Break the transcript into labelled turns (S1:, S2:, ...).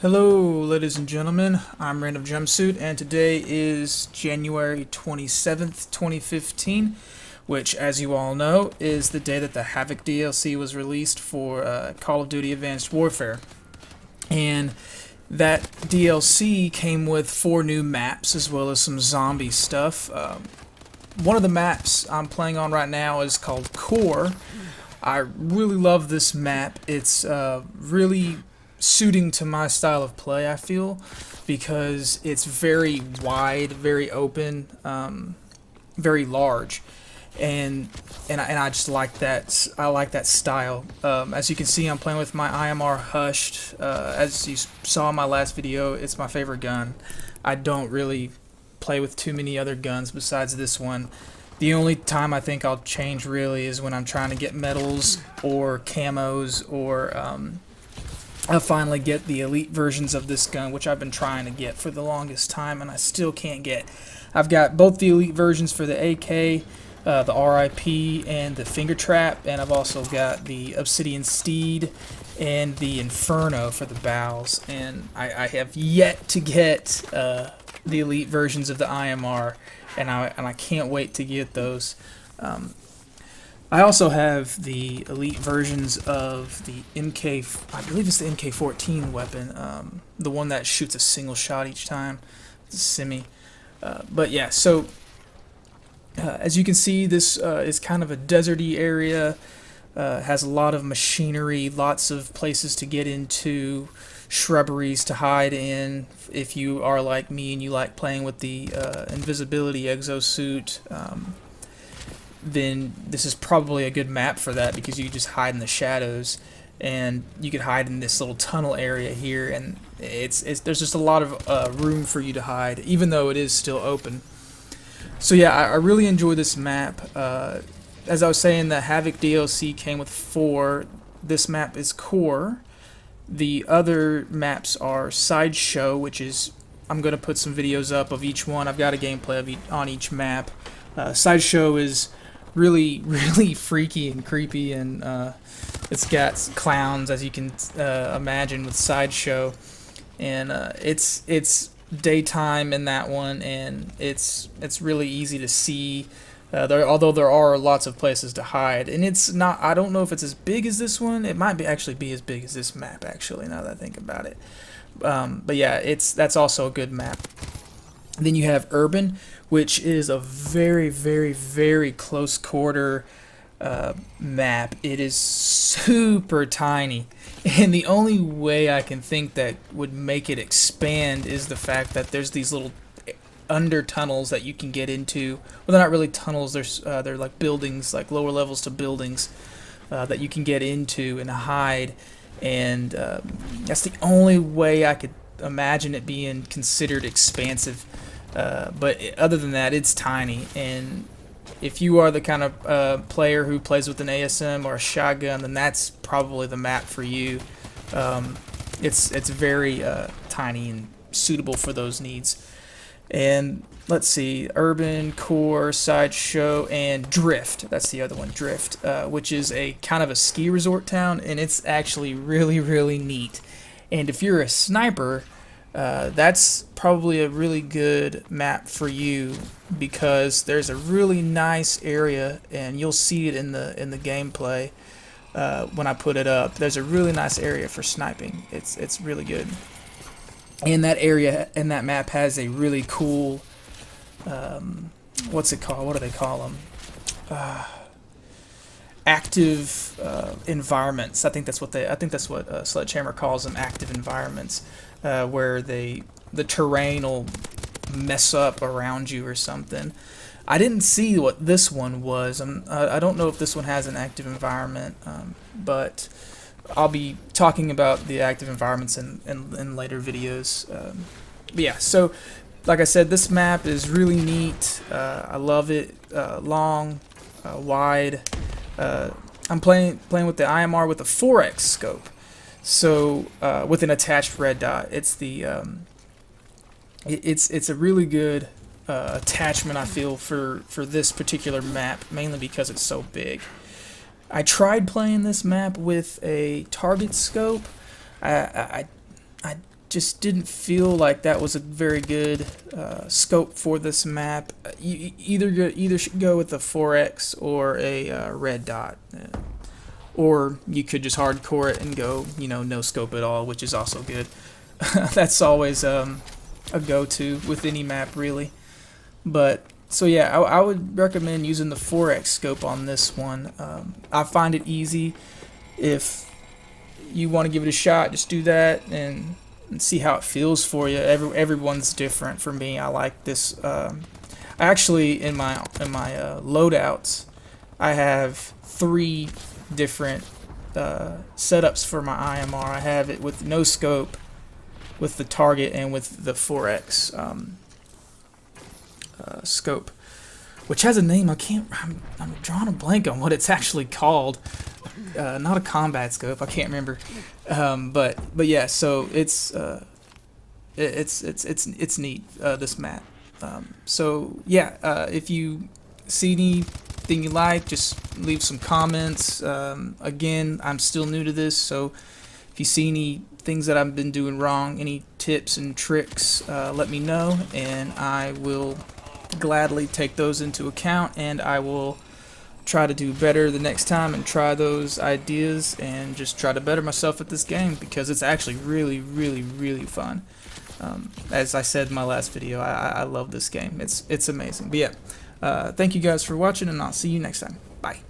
S1: Hello, ladies and gentlemen. I'm Random Jumpsuit, and today is January 27th, 2015, which, as you all know, is the day that the Havoc DLC was released for Call of Duty Advanced Warfare. And that DLC came with 4 new maps as well as some zombie stuff. One of the maps I'm playing on right now is called Core. I really love this map. It's really suiting to my style of play, I feel, because it's very wide, very open, very large, and I just like that. I like that style. As you can see, I'm playing with my IMR Hushed. As you saw in my last video, it's my favorite gun. I don't really play with too many other guns besides this one. The only time I think I'll change really is when I'm trying to get medals or camos, or I'll finally get the elite versions of this gun, which I've been trying to get for the longest time, and I still can't get. I've got both the elite versions for the AK, the RIP, and the Finger Trap, and I've also got the Obsidian Steed and the Inferno for the bows, and I have yet to get the elite versions of the IMR, and I can't wait to get those. I also have the elite versions of the I believe it's the MK14 weapon, the one that shoots a single shot each time, the semi. But yeah, so as you can see, this is kind of a deserty area, has a lot of machinery, lots of places to get into, shrubberies to hide in. If you are like me and you like playing with the invisibility exosuit, then this is probably a good map for that, because you just hide in the shadows, and you could hide in this little tunnel area here, and there's just a lot of room for you to hide, even though it is still open. So yeah, I really enjoy this map. As I was saying, the Havoc DLC came with 4. This map is Core. The other maps are Sideshow, which is, I'm going to put some videos up of each one. I've got a gameplay of on each map. Sideshow is really freaky and creepy, and it's got clowns, as you can imagine, with Sideshow, and it's daytime in that one, and it's really easy to see, although there are lots of places to hide, and it's not, I don't know if it's as big as this one. It might actually be as big as this map, actually, now that I think about it. But yeah, that's also a good map. Then you have Urban, which is a very close quarter map. It is super tiny, and the only way I can think that would make it expand is the fact that there's these little under tunnels that you can get into. Well, they're not really tunnels, they're like buildings, like lower levels to buildings, that you can get into and hide, and that's the only way I could imagine it being considered expansive. But other than that, it's tiny, and if you are the kind of player who plays with an ASM or a shotgun, then that's probably the map for you. It's very tiny and suitable for those needs. And let's see, Urban, Core, Sideshow, and Drift. That's the other one, Drift, which is a kind of a ski resort town, and it's actually really neat. And if you're a sniper, that's probably a really good map for you, because there's a really nice area, and you'll see it in the gameplay when I put it up. There's a really nice area for sniping. It's really good. And that area and that map has a really cool, what's it called? What do they call them? Active environments. I think that's what Sledgehammer calls them, active environments, where the terrain will mess up around you or something. I didn't see what this one was. I don't know if this one has an active environment, but I'll be talking about the active environments in later videos. But yeah, so like I said, this map is really neat. I love it. Long, wide. I'm playing with the IMR with a 4x scope, so with an attached red dot. It's a really good attachment, I feel, for this particular map, mainly because it's so big. I tried playing this map with a target scope. I just didn't feel like that was a very good scope for this map. You either should go with a 4x or a red dot, or you could just hardcore it and go, you know, no scope at all, which is also good. That's always a go-to with any map, really. But so yeah, I would recommend using the 4x scope on this one. I find it easy. If you want to give it a shot, just do that and see how it feels for you. Everyone's different. For me, I like this. I actually in my loadouts, I have 3 different setups for my IMR. I have it with no scope, with the target, and with the 4x scope, which has a name. I'm drawing a blank on what it's actually called. Not a combat scope. I can't remember. But yeah. So it's neat. This map. So yeah. If you see anything you like, just leave some comments. Again, I'm still new to this, so if you see any things that I've been doing wrong, any tips and tricks, let me know, and I will gladly take those into account, and I will try to do better the next time and try those ideas and just try to better myself at this game, because it's actually really fun. As I said in my last video, I love this game. It's amazing. But yeah, thank you guys for watching, and I'll see you next time. Bye.